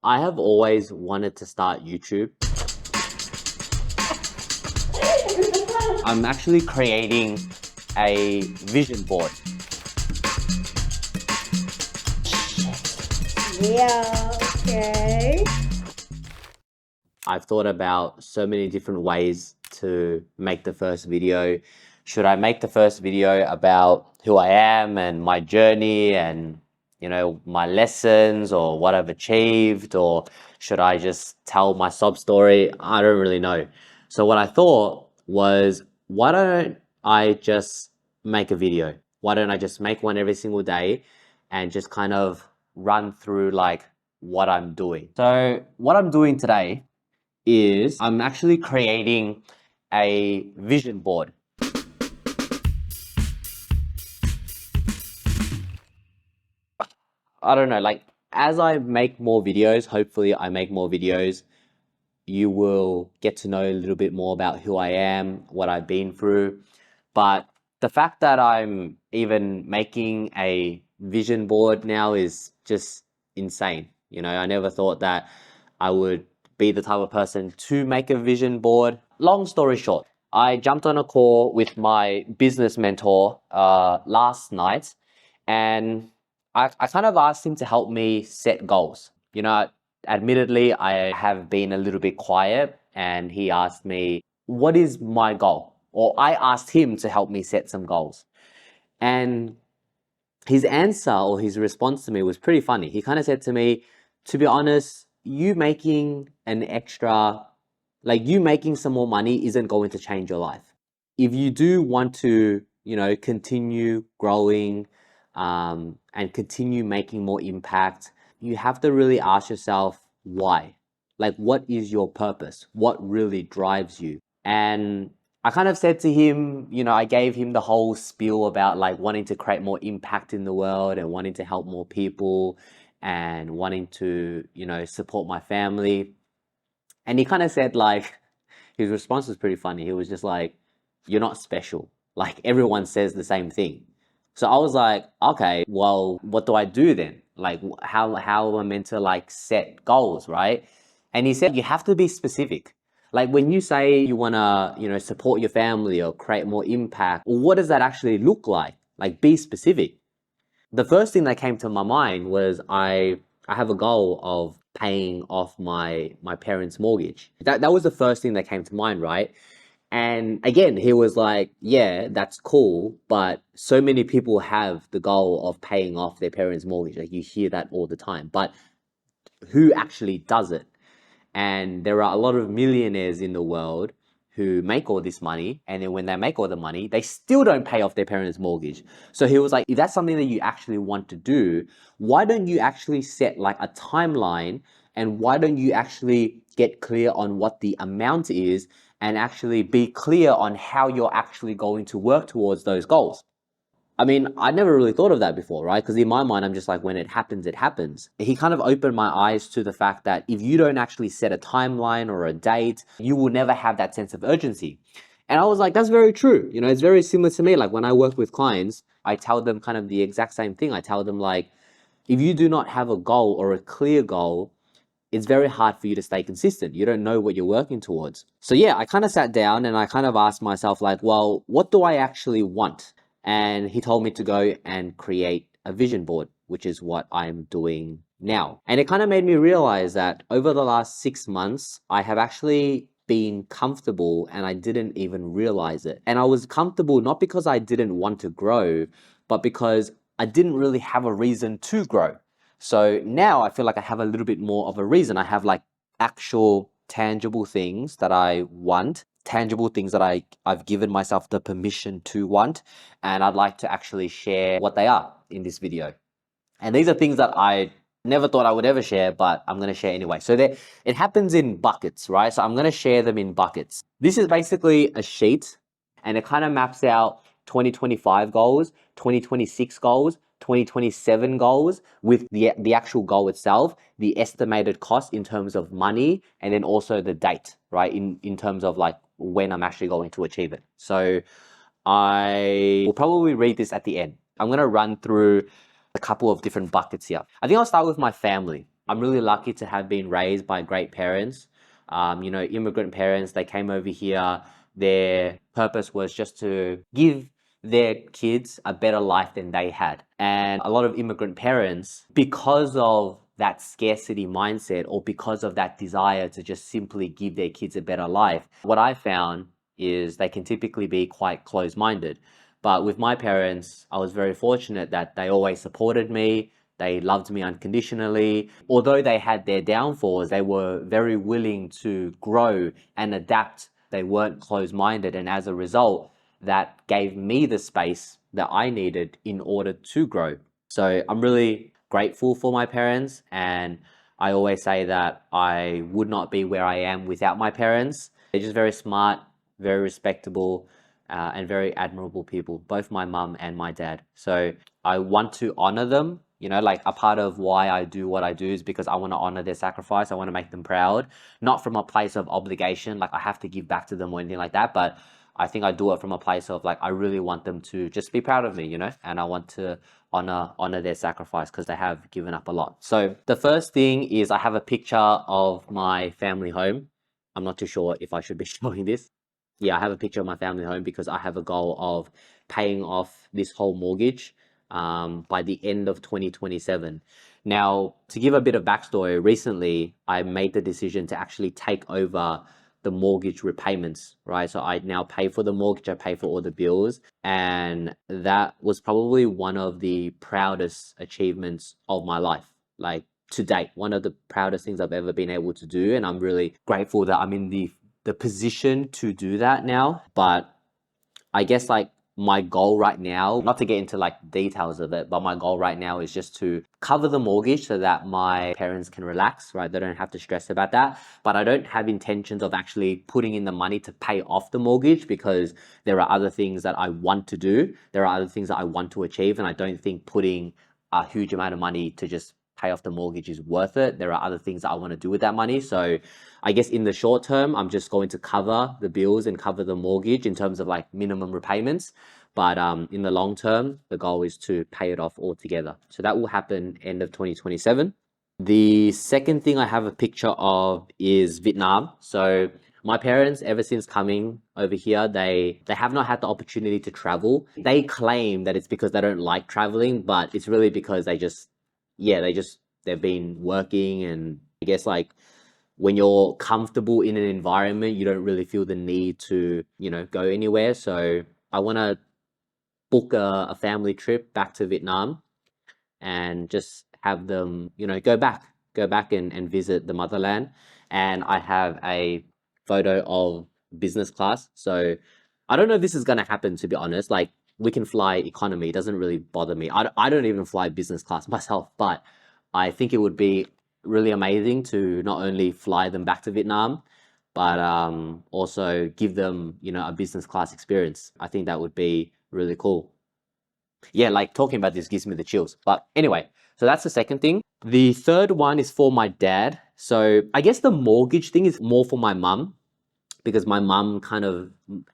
I have always wanted to start YouTube. I'm actually creating a vision board. Yeah, okay. I've thought about so many different ways to make the first video. Should I make the first video about who I am and my journey and, my lessons or what I've achieved, or should I just tell my sob story? I don't really know. So what I thought was, why don't I just make a video? Why don't I just make one every single day and just kind of run through like what I'm doing? So what I'm doing today is I'm actually creating a vision board. I don't know, like as I make more videos, hopefully I make more videos, you will get to know a little bit more about who I am, what I've been through. But the fact that I'm even making a vision board now is just insane. I never thought that I would be the type of person to make a vision board. Long story short, I jumped on a call with my business mentor last night, and I kind of asked him to help me set goals. Admittedly, I have been a little bit quiet, and he asked me, what is my goal? Or I asked him to help me set some goals. And his answer or his response to me was pretty funny. He kind of said to me, to be honest, you making some more money isn't going to change your life. If you do want to, continue growing and continue making more impact, you have to really ask yourself why. Like, what is your purpose? What really drives you? And I kind of said to him, I gave him the whole spiel about like wanting to create more impact in the world and wanting to help more people and wanting to, support my family. And he kind of said like, his response was pretty funny. He was just like, you're not special. Like everyone says the same thing. So I was like, okay, well, what do I do then? Like how am I meant to like set goals, right? And he said, you have to be specific. Like when you say you want to, support your family or create more impact, what does that actually look like? Like be specific. The first thing that came to my mind was I have a goal of paying off my parents' mortgage. That was the first thing that came to mind, right? And again, he was like, yeah, that's cool, but so many people have the goal of paying off their parents' mortgage. Like you hear that all the time, but who actually does it? And there are a lot of millionaires in the world who make all this money, and then when they make all the money, they still don't pay off their parents' mortgage. So he was like, if that's something that you actually want to do, why don't you actually set like a timeline, and why don't you actually get clear on what the amount is and actually be clear on how you're actually going to work towards those goals? I mean, I never really thought of that before, right? Because in my mind, I'm just like, when it happens, it happens. He kind of opened my eyes to the fact that if you don't actually set a timeline or a date, you will never have that sense of urgency. And I was like, that's very true. It's very similar to me. Like when I work with clients, I tell them kind of the exact same thing. I tell them like, if you do not have a goal or a clear goal, it's very hard for you to stay consistent. You don't know what you're working towards. So yeah, I kind of sat down and I kind of asked myself like, well, what do I actually want? And he told me to go and create a vision board, which is what I'm doing now. And it kind of made me realize that over the last 6 months, I have actually been comfortable and I didn't even realize it. And I was comfortable not because I didn't want to grow, but because I didn't really have a reason to grow. So now I feel like I have a little bit more of a reason. I have like actual tangible things that I want, tangible things that I've given myself the permission to want, and I'd like to actually share what they are in this video. And these are things that I never thought I would ever share, but I'm going to share anyway. So it happens in buckets, right? So I'm going to share them in buckets. This is basically a sheet, and it kind of maps out 2025 goals, 2026 goals, 2027 goals with the actual goal itself, the estimated cost in terms of money, and then also the date, right? In terms of like when I'm actually going to achieve it. So I will probably read this at the end. I'm going to run through a couple of different buckets here. I think I'll start with my family. I'm really lucky to have been raised by great parents. Immigrant parents, they came over here. Their purpose was just to give their kids a better life than they had. And a lot of immigrant parents, because of that scarcity mindset or because of that desire to just simply give their kids a better life, what I found is they can typically be quite closed-minded. But with my parents, I was very fortunate that they always supported me. They loved me unconditionally. Although they had their downfalls, they were very willing to grow and adapt. They weren't closed-minded. And as a result, that gave me the space that I needed in order to grow. So I'm really grateful for my parents. And I always say that I would not be where I am without my parents. They're just very smart, very respectable, and very admirable people, both my mum and my dad. So I want to honor them. Like a part of why I do what I do is because I want to honor their sacrifice. I want to make them proud, not from a place of obligation, like I have to give back to them or anything like that. But I think I do it from a place of like, I really want them to just be proud of me, and I want to honor their sacrifice because they have given up a lot. So the first thing is I have a picture of my family home. I'm not too sure if I should be showing this. Yeah, I have a picture of my family home because I have a goal of paying off this whole mortgage by the end of 2027. Now, to give a bit of backstory, recently I made the decision to actually take over the mortgage repayments, right? So I now pay for the mortgage, I pay for all the bills, and that was probably one of the proudest achievements of my life, like to date, one of the proudest things I've ever been able to do. And I'm really grateful that I'm in the position to do that now. But I guess like my goal right now, not to get into like details of it, but my goal right now is just to cover the mortgage so that my parents can relax, right? They don't have to stress about that. But I don't have intentions of actually putting in the money to pay off the mortgage because there are other things that I want to do. There are other things that I want to achieve. And I don't think putting a huge amount of money to just pay off the mortgage is worth it. There are other things that I want to do with that money. So I guess in the short term, I'm just going to cover the bills and cover the mortgage in terms of like minimum repayments. But in the long term, the goal is to pay it off altogether. So that will happen end of 2027. The second thing I have a picture of is Vietnam. So my parents, ever since coming over here, they have not had the opportunity to travel. They claim that it's because they don't like traveling, but it's really because they've been working. And I guess like when you're comfortable in an environment, you don't really feel the need to, go anywhere. So I want to book a family trip back to Vietnam and just have them, go back and visit the motherland. And I have a photo of business class. So I don't know if this is going to happen, to be honest. Like we can fly economy. It doesn't really bother me. I don't even fly business class myself, but I think it would be really amazing to not only fly them back to Vietnam, but also give them, a business class experience. I think that would be really cool. Yeah, like talking about this gives me the chills. But anyway, so that's the second thing. The third one is for my dad. So I guess the mortgage thing is more for my mum because my mum kind of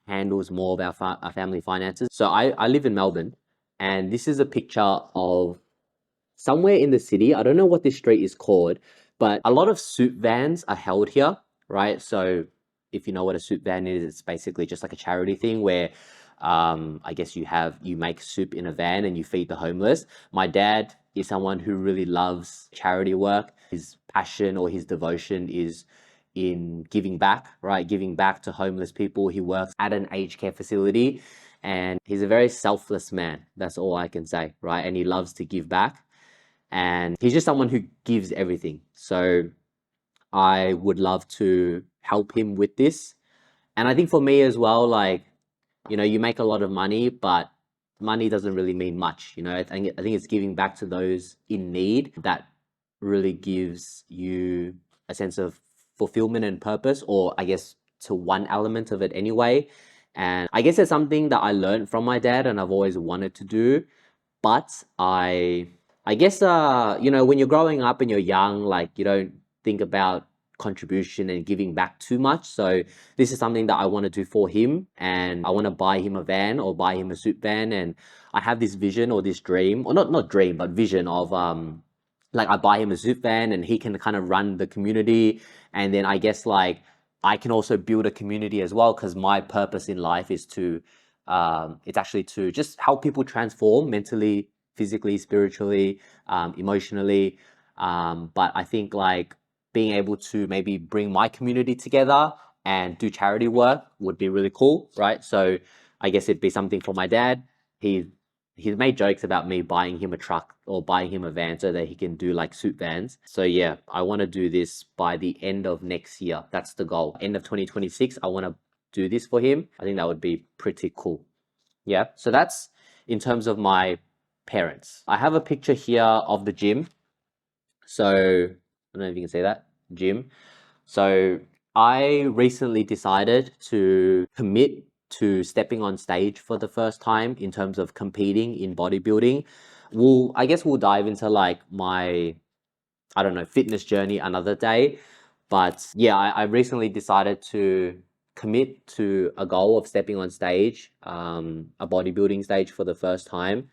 handles more of our family finances. So I live in Melbourne, and this is a picture of somewhere in the city. I don't know what this street is called, but a lot of soup vans are held here, right? So if you know what a soup van is, it's basically just like a charity thing where I guess you make soup in a van and you feed the homeless. My dad is someone who really loves charity work. His passion or his devotion is in giving back, right? Giving back to homeless people. He works at an aged care facility and he's a very selfless man. That's all I can say, right? And he loves to give back. And he's just someone who gives everything. So I would love to help him with this. And I think for me as well, like, you make a lot of money, but money doesn't really mean much. I think it's giving back to those in need that really gives you a sense of fulfillment and purpose, or I guess to one element of it anyway. And I guess it's something that I learned from my dad and I've always wanted to do. But I guess when you're growing up and you're young, like you don't think about contribution and giving back too much. So this is something that I want to do for him, and I want to buy him a van or buy him a soup van. And I have this vision or this dream, or not dream, but vision of like I buy him a Zoot van and he can kind of run the community. And then I guess like I can also build a community as well, because my purpose in life is to it's actually to just help people transform mentally, physically, spiritually, emotionally. But I think like being able to maybe bring my community together and do charity work would be really cool, right? So I guess it'd be something for my dad. He he's made jokes about me buying him a truck or buying him a van so that he can do like suit vans. So yeah, I want to do this by the end of next year. That's the goal. End of 2026, I want to do this for him. I think that would be pretty cool. Yeah. So that's in terms of my parents. I have a picture here of the gym. So I don't know if you can see that gym. So I recently decided to commit to stepping on stage for the first time in terms of competing in bodybuilding. I guess we'll dive into like my, I don't know, fitness journey another day. But yeah, I recently decided to commit to a goal of stepping on stage, a bodybuilding stage for the first time.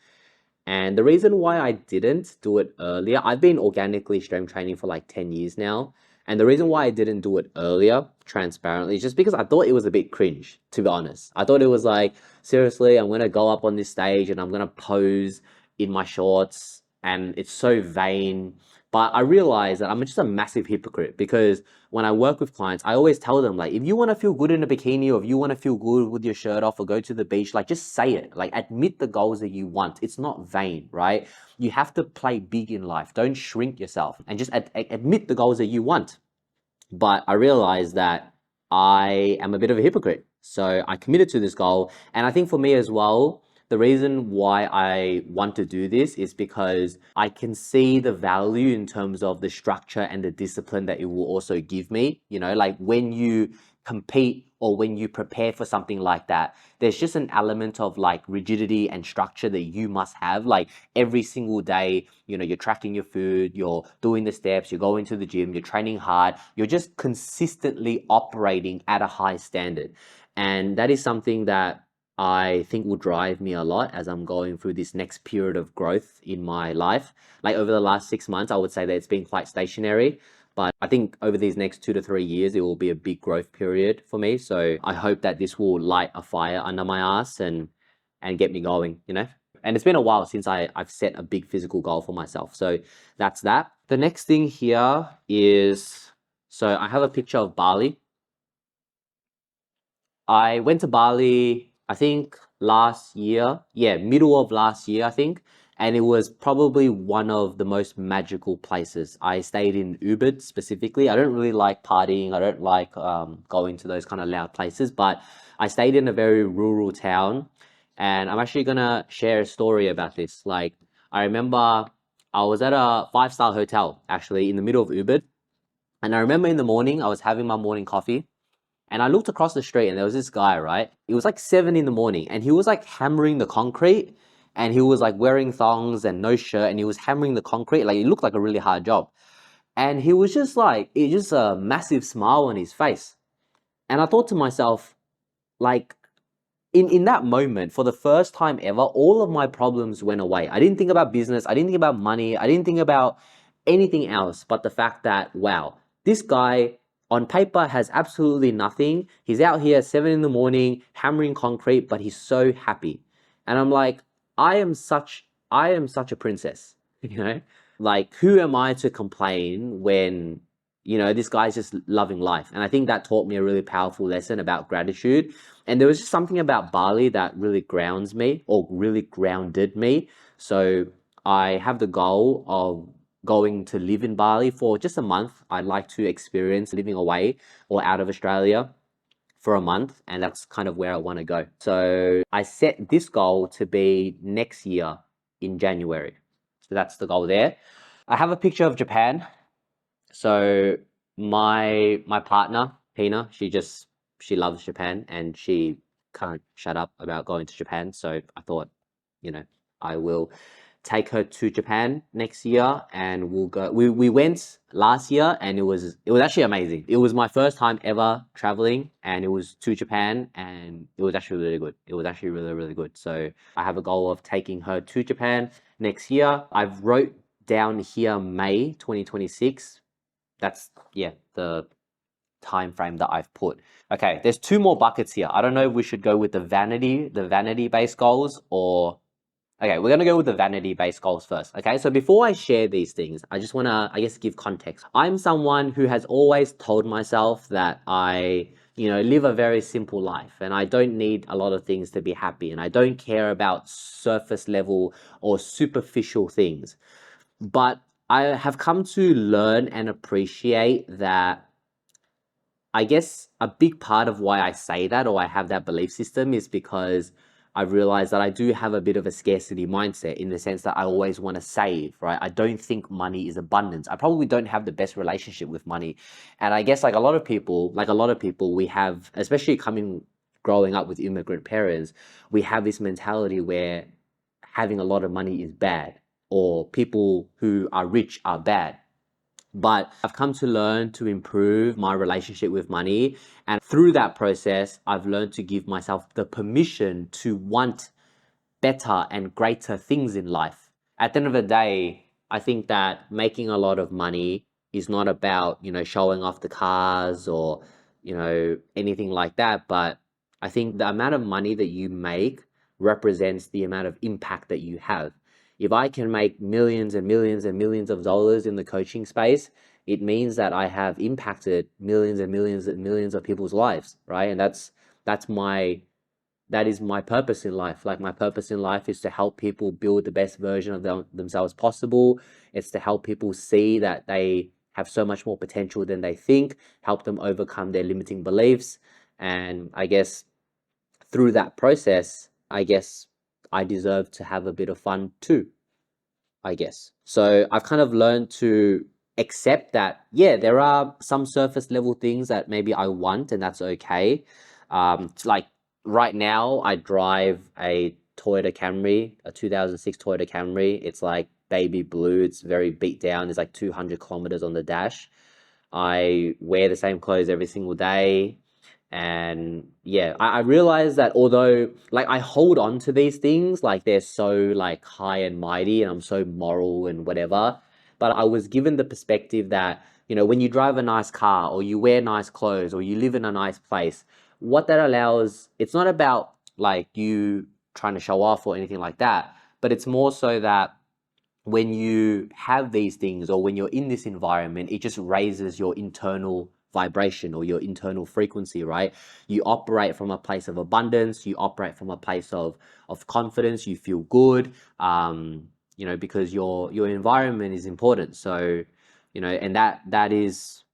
And the reason why I didn't do it earlier, I've been organically strength training for like 10 years now. And the reason why I didn't do it earlier, transparently, is just because I thought it was a bit cringe, to be honest. I thought it was like, seriously, I'm going to go up on this stage and I'm going to pose in my shorts and it's so vain. But I realized that I'm just a massive hypocrite, because when I work with clients, I always tell them, like, if you want to feel good in a bikini, or if you want to feel good with your shirt off or go to the beach, like, just say it. Like, admit the goals that you want. It's not vain, right? You have to play big in life. Don't shrink yourself, and just admit the goals that you want. But I realized that I am a bit of a hypocrite. So I committed to this goal. And I think for me as well, the reason why I want to do this is because I can see the value in terms of the structure and the discipline that it will also give me. You know, like when you compete or when you prepare for something like that, there's just an element of like rigidity and structure that you must have. Like every single day, you know, you're tracking your food, you're doing the steps, you're going to the gym, you're training hard, you're just consistently operating at a high standard. And that is something that I think will drive me a lot as I'm going through this next period of growth in my life. Like over the last 6 months, I would say that it's been quite stationary. But I think over these next 2 to 3 years, it will be a big growth period for me. So I hope that this will light a fire under my ass and get me going, you know? And it's been a while since I've set a big physical goal for myself. So that's that. The next thing here is, so I have a picture of Bali. I went to Bali, I think last year. Yeah, middle of last year, I think. And it was probably one of the most magical places. I stayed in Ubud specifically. I don't really like partying. I don't like going to those kind of loud places, but I stayed in a very rural town. And I'm actually gonna share a story about this. Like, I remember I was at a five-star hotel actually in the middle of Ubud. And I remember in the morning, I was having my morning coffee. And I looked across the street and there was this guy, right? It was like 7 in the morning and he was like hammering the concrete, and he was like wearing thongs and no shirt and he was hammering the concrete. Like it looked like a really hard job. And he was just like, it just a massive smile on his face. And I thought to myself, like, in that moment, for the first time ever, all of my problems went away. I didn't think about business. I didn't think about money. I didn't think about anything else but the fact that, wow, this guy on paper has absolutely nothing. He's out here at 7 in the morning hammering concrete, but he's so happy. And I'm like, I am such a princess, you know? Like, who am I to complain when, you know, this guy's just loving life? And I think that taught me a really powerful lesson about gratitude. And there was just something about Bali that really grounds me, or really grounded me. So I have the goal of going to live in Bali for just a month. I'd like to experience living away or out of Australia for a month, and that's kind of where I want to go. So I set this goal to be next year in January. So that's the goal there. I have a picture of Japan. So my partner, Pina, she loves Japan and she can't shut up about going to Japan. So I thought, you know, I will take her to Japan next year and we'll go. We went last year and it was actually amazing. It was my first time ever traveling and it was to Japan and it was actually really good. It was actually really, really good. So I have a goal of taking her to Japan next year. I've wrote down here, May 2026. That's, yeah, the time frame that I've put. Okay, there's two more buckets here. I don't know if we should go with the vanity-based goals, or okay, we're gonna go with the vanity-based goals first. Okay, so before I share these things, I just wanna, I guess, give context. I'm someone who has always told myself that I, live a very simple life, and I don't need a lot of things to be happy, and I don't care about surface level or superficial things. But I have come to learn and appreciate that, I guess a big part of why I say that, or I have that belief system, is because I've realized that I do have a bit of a scarcity mindset, in the sense that I always want to save, right? I don't think money is abundance. I probably don't have the best relationship with money. And I guess like a lot of people, we have, especially growing up with immigrant parents, we have this mentality where having a lot of money is bad, or people who are rich are bad. But I've come to learn to improve my relationship with money. And through that process, I've learned to give myself the permission to want better and greater things in life. At the end of the day, I think that making a lot of money is not about, showing off the cars or, anything like that. But I think the amount of money that you make represents the amount of impact that you have. If I can make millions and millions and millions of dollars in the coaching space, it means that I have impacted millions and millions and millions of people's lives, right? And that is my purpose in life. Like, my purpose in life is to help people build the best version of themselves possible. It's to help people see that they have so much more potential than they think, help them overcome their limiting beliefs. And I guess through that process, I guess I deserve to have a bit of fun too, I guess. So I've kind of learned to accept that, yeah, there are some surface level things that maybe I want, and that's okay. Like right now, I drive a Toyota Camry, a 2006 Toyota Camry. It's like baby blue. It's very beat down. There's like 200 kilometers on the dash. I wear the same clothes every single day. And yeah, I realize that although like I hold on to these things, like they're so like high and mighty and I'm so moral and whatever, but I was given the perspective that, when you drive a nice car or you wear nice clothes or you live in a nice place, what that allows, it's not about like you trying to show off or anything like that, but it's more so that when you have these things or when you're in this environment, it just raises your internal vibration or your internal frequency, right? You operate from a place of abundance, you operate from a place of confidence, you feel good, because your environment is important. So, and that is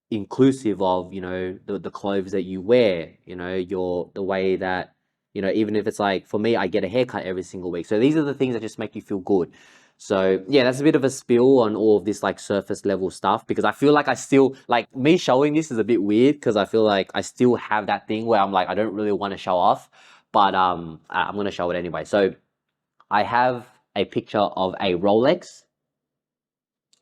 inclusive of, the clothes that you wear, the way that, even if it's like, for me, I get a haircut every single week. So these are the things that just make you feel good. So yeah, that's a bit of a spill on all of this like surface level stuff, because I feel like I still, like, me showing this is a bit weird, because I feel like I still have that thing where I'm like, I don't really want to show off, but I'm gonna show it anyway. So I have a picture of a Rolex.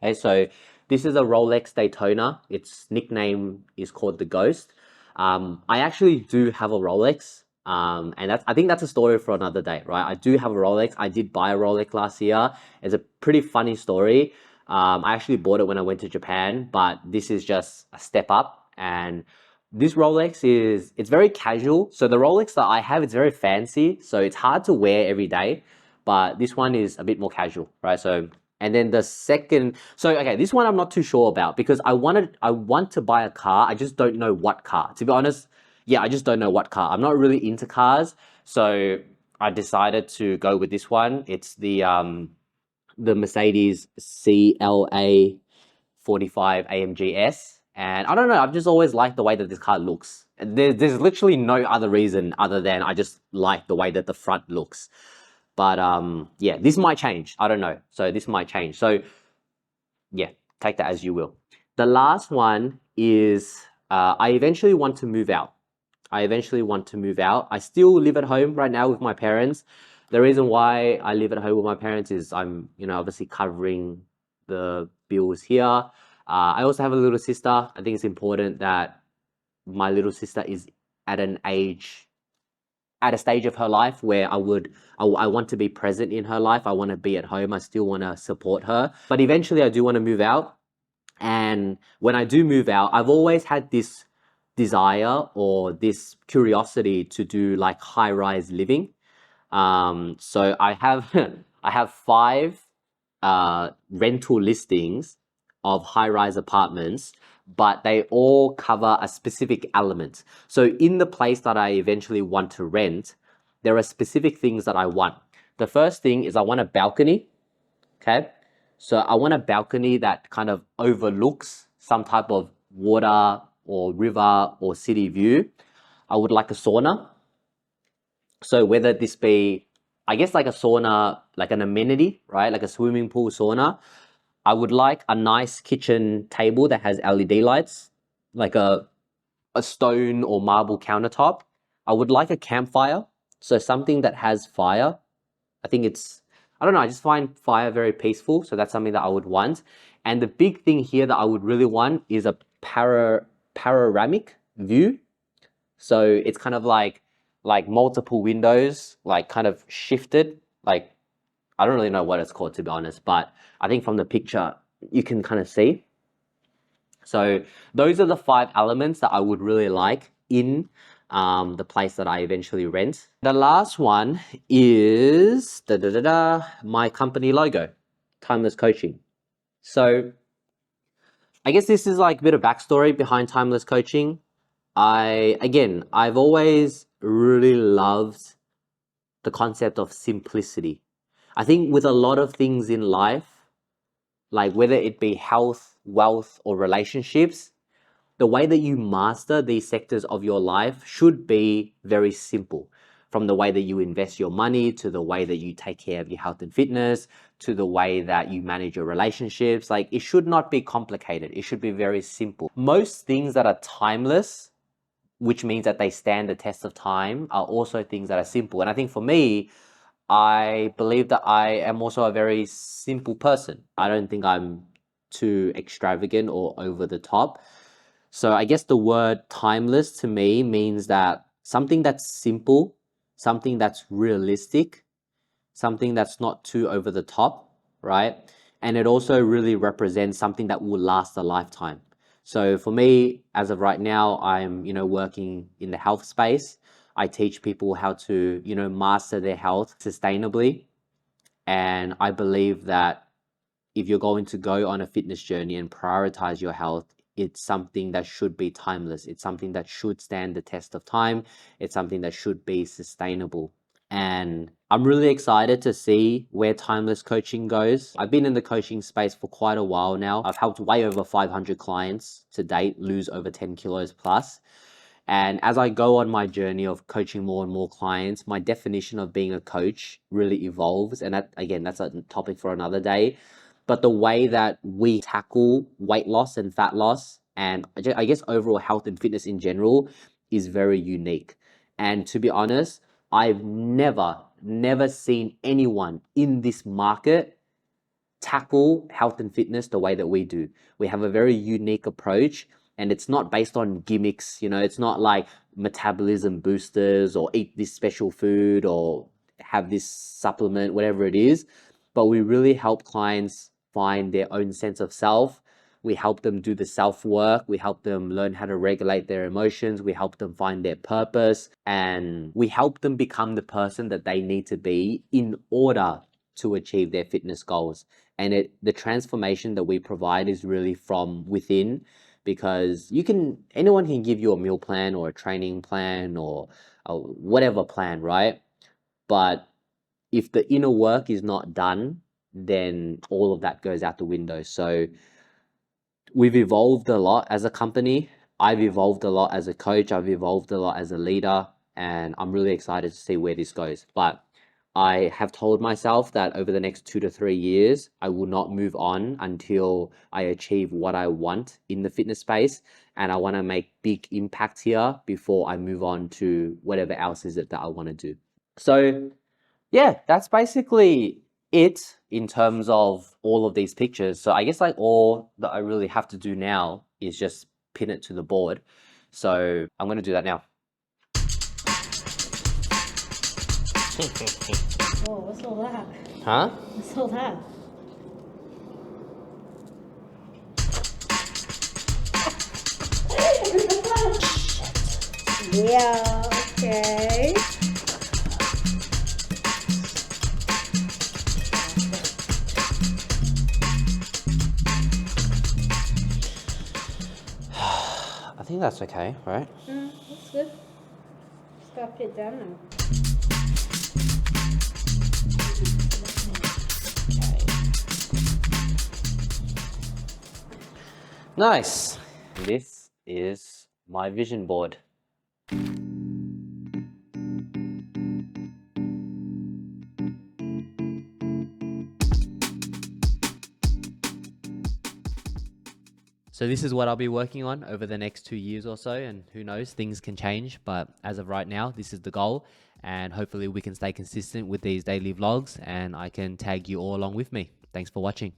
Okay, so this is a Rolex Daytona. Its nickname is called the Ghost. I actually do have a Rolex, and I think that's a story for another day, right? I do have a Rolex. I did buy a Rolex last year. It's a pretty funny story. I actually bought it when I went to Japan, but this is just a step up. And this Rolex it's very casual. So the Rolex that I have, it's very fancy, so it's hard to wear every day. But this one is a bit more casual, right? So, and then the second, so okay, this one I'm not too sure about, because I want to buy a car. I just don't know what car. To be honest, yeah, I just don't know what car. I'm not really into cars, so I decided to go with this one. It's the Mercedes CLA 45 AMGS. And I don't know, I've just always liked the way that this car looks. And there's literally no other reason other than I just like the way that the front looks. But yeah, this might change. I don't know. So this might change. So yeah, take that as you will. The last one is I eventually want to move out. I still live at home right now with my parents. The reason why I live at home with my parents is I'm, obviously covering the bills here. I also have a little sister. I think it's important that my little sister is at an age at a stage of her life where I want to be present in her life. I want to be at home. I still want to support her. But eventually I do want to move out. And when I do move out, I've always had this desire or this curiosity to do like high-rise living. So I have I have 5 rental listings of high-rise apartments, but they all cover a specific element. So in the place that I eventually want to rent, there are specific things that I want. The first thing is I want a balcony, okay? So I want a balcony that kind of overlooks some type of water or river or city view. I would like a sauna. So whether this be, I guess like a sauna, like an amenity, right? Like a swimming pool sauna. I would like a nice kitchen table that has LED lights, like a stone or marble countertop. I would like a campfire. So something that has fire. I think I don't know, I just find fire very peaceful. So that's something that I would want. And the big thing here that I would really want is a panoramic view. So it's kind of like multiple windows, like kind of shifted. Like, I don't really know what it's called, to be honest, but I think from the picture you can kind of see. So those are the 5 elements that I would really like in the place that I eventually rent. The last one is my company logo, Timeless Coaching. So I guess this is like a bit of backstory behind Timeless Coaching. I've always really loved the concept of simplicity. I think with a lot of things in life, like whether it be health, wealth, or relationships, the way that you master these sectors of your life should be very simple. From the way that you invest your money, to the way that you take care of your health and fitness, to the way that you manage your relationships. Like, it should not be complicated. It should be very simple. Most things that are timeless, which means that they stand the test of time, are also things that are simple. And I think for me, I believe that I am also a very simple person. I don't think I'm too extravagant or over the top. So I guess the word timeless to me means that something that's simple, something that's realistic, something that's not too over the top, right? And it also really represents something that will last a lifetime. So for me, as of right now, I'm, working in the health space. I teach people how to, master their health sustainably. And I believe that if you're going to go on a fitness journey and prioritize your health, it's something that should be timeless. It's something that should stand the test of time. It's something that should be sustainable. And I'm really excited to see where Timeless Coaching goes. I've been in the coaching space for quite a while now. I've helped way over 500 clients to date lose over 10 kilos plus. And as I go on my journey of coaching more and more clients, my definition of being a coach really evolves. And that, again, that's a topic for another day. But the way that we tackle weight loss and fat loss, and I guess overall health and fitness in general, is very unique. And to be honest, I've never seen anyone in this market tackle health and fitness the way that we do. We have a very unique approach, and it's not based on gimmicks. It's not like metabolism boosters or eat this special food or have this supplement, whatever it is. But we really help clients find their own sense of self. We help them do the self-work. We help them learn how to regulate their emotions. We help them find their purpose, and we help them become the person that they need to be in order to achieve their fitness goals. And the transformation that we provide is really from within, because anyone can give you a meal plan or a training plan or whatever plan, right? But if the inner work is not done, then all of that goes out the window. So we've evolved a lot as a company. I've evolved a lot as a coach. I've evolved a lot as a leader, and I'm really excited to see where this goes. But I have told myself that over the next 2 to 3 years, I will not move on until I achieve what I want in the fitness space. And I want to make big impact here before I move on to whatever else is it that I want to do. So yeah, that's basically it in terms of all of these pictures. So I guess like all that I really have to do now is just pin it to the board. So I'm going to do that now. Whoa, what's all that? Huh? What's all that? Yeah, okay. I think that's okay, right? That's good. Just gotta put it down now. Nice. This is my vision board. So this is what I'll be working on over the next 2 years or so, and who knows, things can change, but as of right now, this is the goal, and hopefully we can stay consistent with these daily vlogs, and I can tag you all along with me. Thanks for watching.